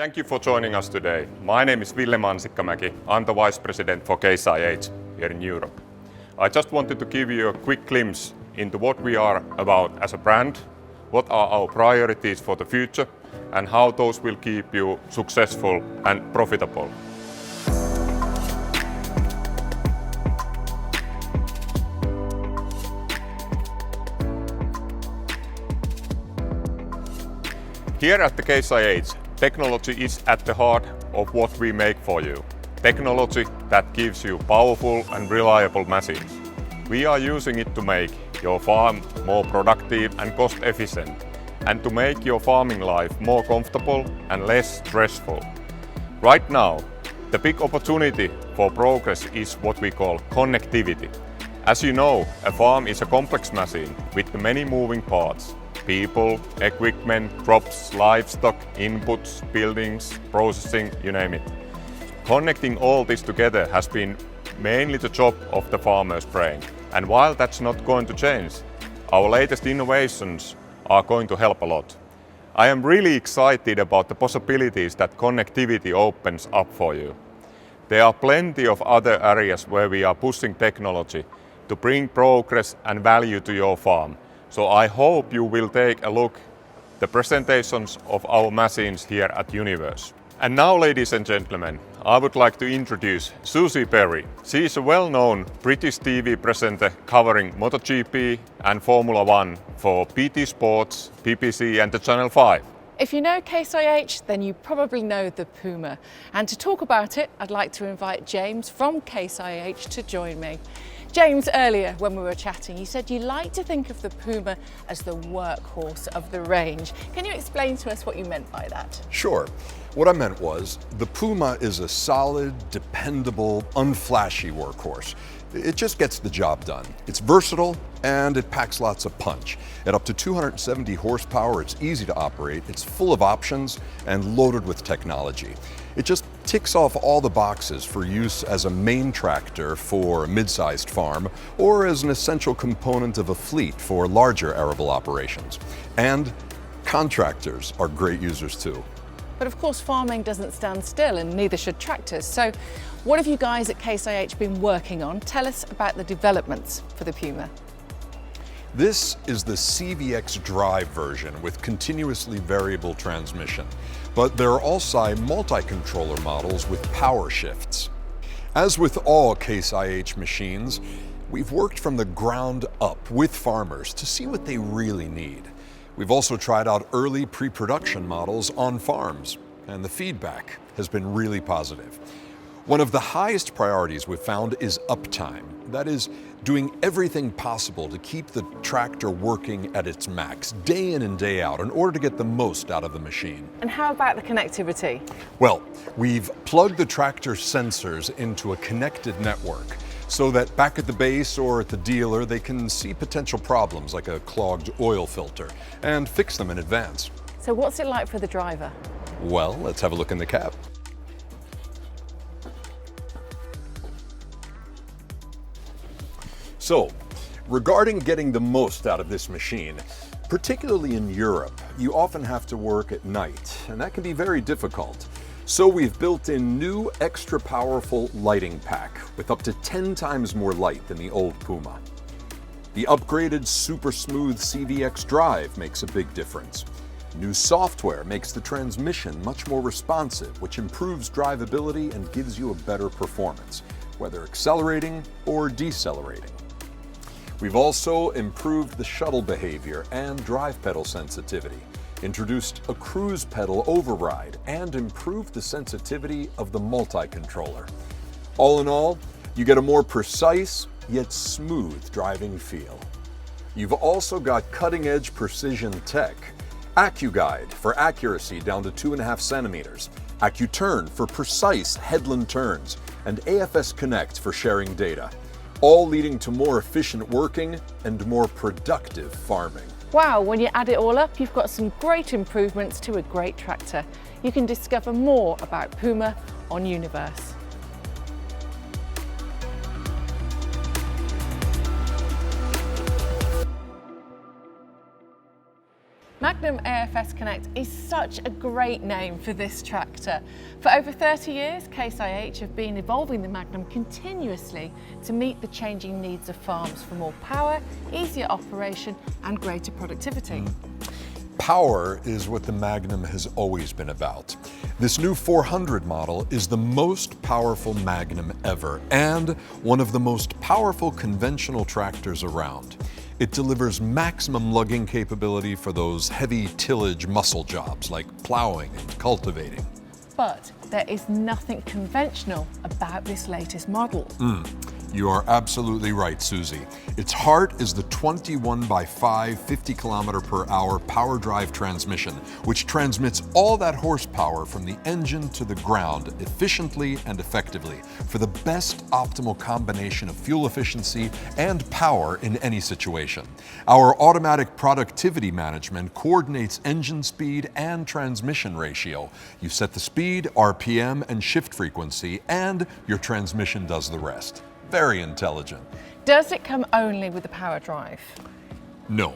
Thank you for joining us today. My name is Ville Mansikkamäki. I'm the Vice President for Case IH here in Europe. I just wanted to give you a quick glimpse into what we are about as a brand, what are our priorities for the future, and how those will keep you successful and profitable. Here at the Case IH, technology is at the heart of what we make for you. Technology that gives you powerful and reliable machines. We are using it to make your farm more productive and cost efficient, and to make your farming life more comfortable and less stressful. Right now, the big opportunity for progress is what we call connectivity. As you know, a farm is a complex machine with many moving parts. People, equipment, crops, livestock, inputs, buildings, processing, you name it. Connecting all this together has been mainly the job of the farmer's brain. And while that's not going to change, our latest innovations are going to help a lot. I am really excited about the possibilities that connectivity opens up for you. There are plenty of other areas where we are pushing technology to bring progress and value to your farm. So I hope you will take a look at the presentations of our machines here at YOUNIVERSE. And now, ladies and gentlemen, I would like to introduce Suzi Perry. She is a well-known British TV presenter covering MotoGP and Formula One for BT Sports, BBC and the Channel 5. If you know Case IH, then you probably know the Puma. And to talk about it, I'd like to invite James from Case IH to join me. James, earlier when we were chatting, you said you like to think of the Puma as the workhorse of the range. Can you explain to us what you meant by that? Sure. What I meant was, the Puma is a solid, dependable, unflashy workhorse. It just gets the job done. It's versatile and it packs lots of punch. At up to 270 horsepower, it's easy to operate, it's full of options and loaded with technology. It just ticks off all the boxes for use as a main tractor for a mid-sized farm or as an essential component of a fleet for larger arable operations. And contractors are great users too. But of course, farming doesn't stand still, and neither should tractors. So what have you guys at Case IH been working on? Tell us about the developments for the Puma. This is the CVX drive version with continuously variable transmission, but there are also multi-controller models with power shifts. As with all Case IH machines, we've worked from the ground up with farmers to see what they really need. We've also tried out early pre-production models on farms, and the feedback has been really positive. One of the highest priorities we've found is uptime. That is, doing everything possible to keep the tractor working at its max, day in and day out, in order to get the most out of the machine. And how about the connectivity? Well, we've plugged the tractor sensors into a connected network, so that back at the base or at the dealer, they can see potential problems like a clogged oil filter and fix them in advance. So what's it like for the driver? Well, let's have a look in the cab. So, regarding getting the most out of this machine, particularly in Europe, you often have to work at night, and that can be very difficult. So we've built in new extra powerful lighting pack with up to 10 times more light than the old Puma. The upgraded super smooth CVX drive makes a big difference. New software makes the transmission much more responsive, which improves drivability and gives you a better performance, whether accelerating or decelerating. We've also improved the shuttle behavior and drive pedal sensitivity, introduced a cruise pedal override, and improved the sensitivity of the multi-controller. All in all, you get a more precise yet smooth driving feel. You've also got cutting-edge precision tech, AccuGuide for accuracy down to 2.5 centimeters, AccuTurn for precise headland turns, and AFS Connect for sharing data, all leading to more efficient working and more productive farming. Wow, when you add it all up, you've got some great improvements to a great tractor. You can discover more about Puma on YOUNIVERSE. Magnum AFS Connect is such a great name for this tractor. For over 30 years, Case IH have been evolving the Magnum continuously to meet the changing needs of farms for more power, easier operation and greater productivity. Power is what the Magnum has always been about. This new 400 model is the most powerful Magnum ever and one of the most powerful conventional tractors around. It delivers maximum lugging capability for those heavy tillage muscle jobs like plowing and cultivating. But there is nothing conventional about this latest model. You are absolutely right, Susie. Its heart is the 21x5 50 km/h power drive transmission, which transmits all that horsepower from the engine to the ground efficiently and effectively for the best optimal combination of fuel efficiency and power in any situation. Our automatic productivity management coordinates engine speed and transmission ratio. You set the speed, RPM, and shift frequency, and your transmission does the rest. Very intelligent. Does it come only with the power drive? No.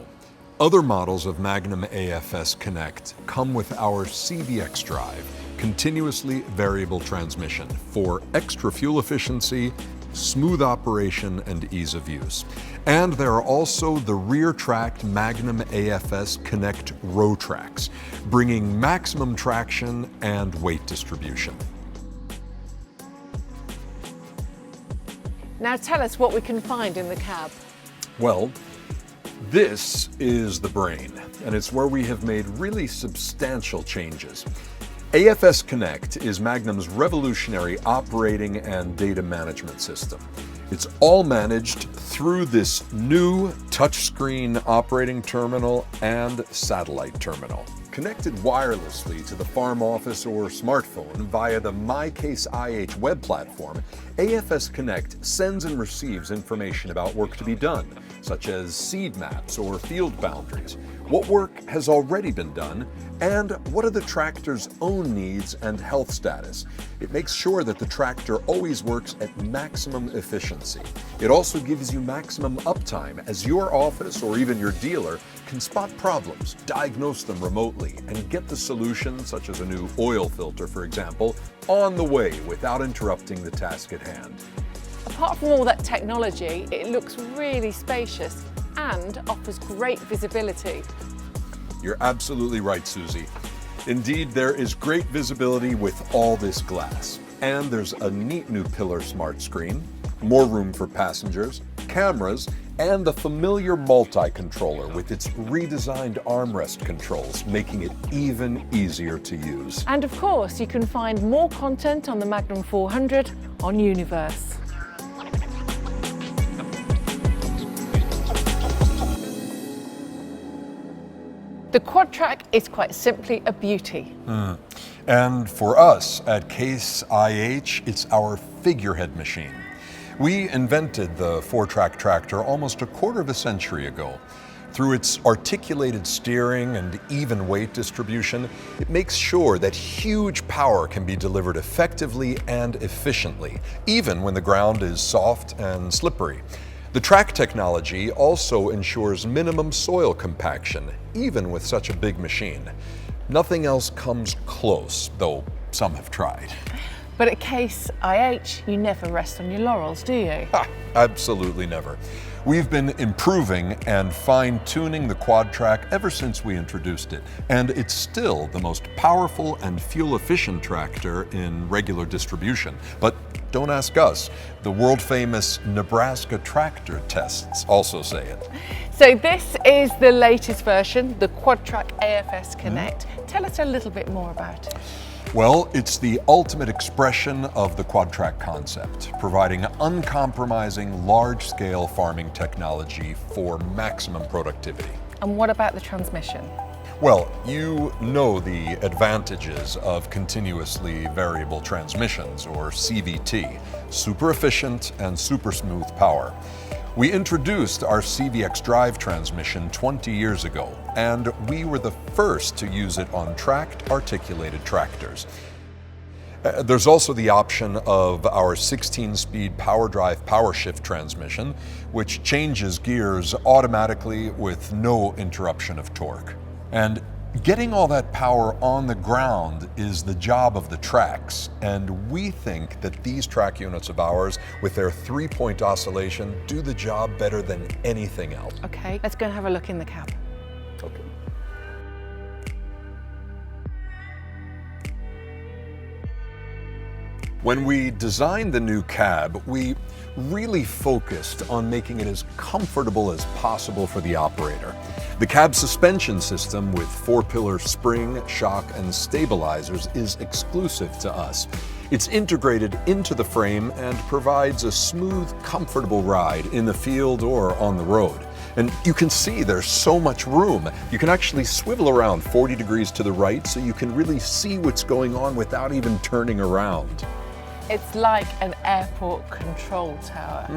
Other models of Magnum AFS Connect come with our CVX drive, continuously variable transmission, for extra fuel efficiency, smooth operation, and ease of use. And there are also the rear-tracked Magnum AFS Connect row tracks, bringing maximum traction and weight distribution. Now tell us what we can find in the cab. Well, this is the brain, and it's where we have made really substantial changes. AFS Connect is Magnum's revolutionary operating and data management system. It's all managed through this new touchscreen operating terminal and satellite terminal. Connected wirelessly to the farm office or smartphone via the My Case IH web platform, AFS Connect sends and receives information about work to be done, such as seed maps or field boundaries, what work has already been done, and what are the tractor's own needs and health status. It makes sure that the tractor always works at maximum efficiency. It also gives you maximum uptime, as your office or even your dealer can spot problems, diagnose them remotely, and get the solution, such as a new oil filter, for example, on the way without interrupting the task at hand. Apart from all that technology, it looks really spacious and offers great visibility. You're absolutely right, Susie. Indeed, there is great visibility with all this glass. And there's a neat new pillar smart screen, more room for passengers, cameras, and the familiar multi-controller with its redesigned armrest controls, making it even easier to use. And of course, you can find more content on the Magnum 400 on YOUNIVERSE. The Quadtrac is quite simply a beauty. And for us at Case IH, it's our figurehead machine. We invented the 4-track tractor almost a quarter of a century ago. Through its articulated steering and even weight distribution, it makes sure that huge power can be delivered effectively and efficiently, even when the ground is soft and slippery. The track technology also ensures minimum soil compaction, even with such a big machine. Nothing else comes close, though some have tried. But at Case IH, you never rest on your laurels, do you? Absolutely never. We've been improving and fine-tuning the Quadtrac ever since we introduced it, and it's still the most powerful and fuel-efficient tractor in regular distribution. But don't ask us. The world-famous Nebraska tractor tests also say it. So this is the latest version, the Quadtrac AFS Connect. Tell us a little bit more about it. Well, it's the ultimate expression of the Quadtrac concept, providing uncompromising large-scale farming technology for maximum productivity. And what about the transmission? Well, you know the advantages of continuously variable transmissions, or CVT, super efficient and super smooth power. We introduced our CVX drive transmission 20 years ago, and we were the first to use it on tracked articulated tractors. There's also the option of our 16-speed power drive power shift transmission, which changes gears automatically with no interruption of torque. And Getting all that power on the ground is the job of the tracks, and we think that these track units of ours, with their 3-point oscillation, do the job better than anything else. Okay, let's go and have a look in the cab. Okay. When we designed the new cab, we really focused on making it as comfortable as possible for the operator. The cab suspension system with 4-pillar spring, shock, and stabilizers is exclusive to us. It's integrated into the frame and provides a smooth, comfortable ride in the field or on the road. And you can see there's so much room. You can actually swivel around 40 degrees to the right so you can really see what's going on without even turning around. It's like an airport control tower.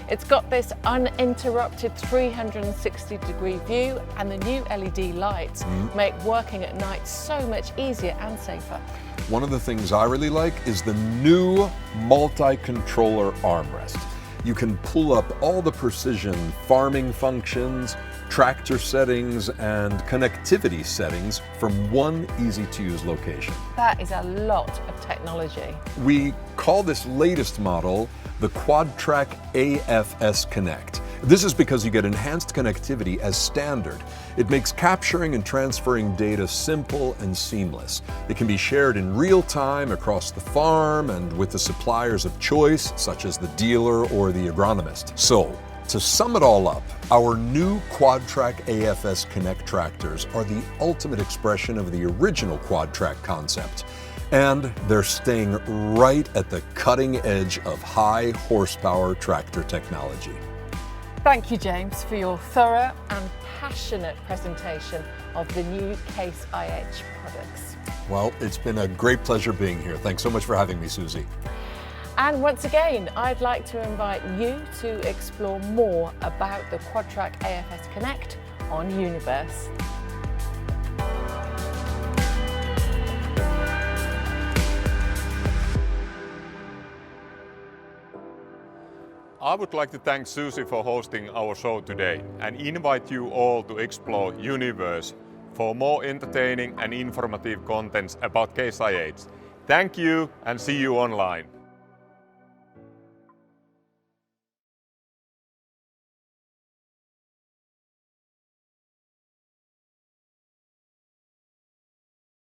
It's got this uninterrupted 360-degree view, and the new LED lights make working at night so much easier and safer. One of the things I really like is the new multi-controller armrest. You can pull up all the precision farming functions, tractor settings, and connectivity settings from one easy-to-use location. That is a lot of technology. We call this latest model the Quadtrac AFS Connect. This is because you get enhanced connectivity as standard. It makes capturing and transferring data simple and seamless. It can be shared in real time across the farm and with the suppliers of choice, such as the dealer or the agronomist. So, to sum it all up, our new Quadtrac AFS Connect tractors are the ultimate expression of the original Quadtrac concept. And they're staying right at the cutting edge of high horsepower tractor technology. Thank you, James, for your thorough and passionate presentation of the new Case IH products. Well, it's been a great pleasure being here. Thanks so much for having me, Suzi. And once again, I'd like to invite you to explore more about the Quadtrac AFS Connect on YOUNIVERSE. I would like to thank Suzi for hosting our show today and invite you all to explore YOUNIVERSE for more entertaining and informative contents about Case IH. Thank you and see you online.